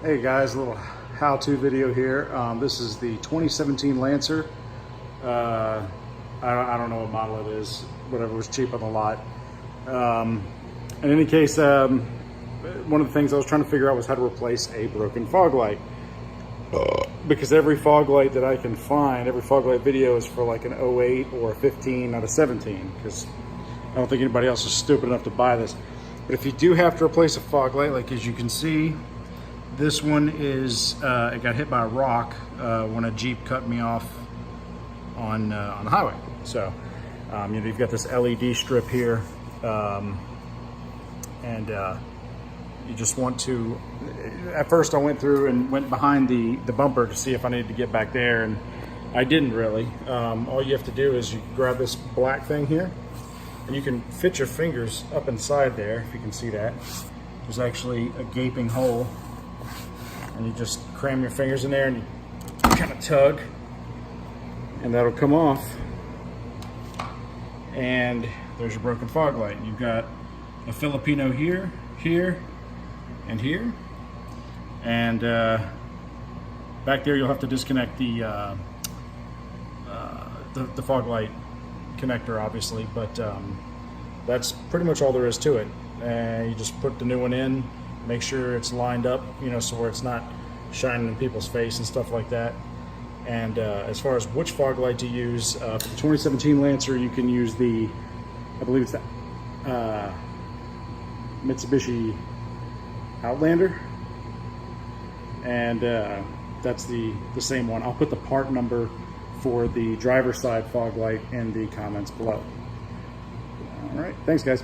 Hey guys, a little how-to video here. This is the 2017 Lancer. I don't know what model it is, whatever was cheap on the lot. In any case, one of the things I was trying to figure out was how to replace a broken fog light. Because every fog light that I can find, every fog light video is for like an 08 or a 15, not a 17, because I don't think anybody else is stupid enough to buy this. But if you do have to replace a fog light, like as you can see, this one is, it got hit by a rock when a Jeep cut me off on the highway. So, you know, you've got this LED strip here, and you just want to, at first I went through and went behind the bumper to see if I needed to get back there, and I didn't really. All you have to do is you grab this black thing here, and you can fit your fingers up inside there, if you can see that. There's actually a gaping hole, and you just cram your fingers in there and you kind of tug, and that'll come off. And there's your broken fog light. You've got a Filipino here, here, and here. And back there you'll have to disconnect the fog light connector, obviously, but that's pretty much all there is to it. And you just put the new one in, make sure it's lined up, you know, so where it's not shining in people's face and stuff like that. And as far as which fog light to use, for the 2017 Lancer, you can use the, I believe it's the Mitsubishi Outlander, and that's the same one. I'll put the part number for the driver's side fog light in the comments below. All right, thanks guys.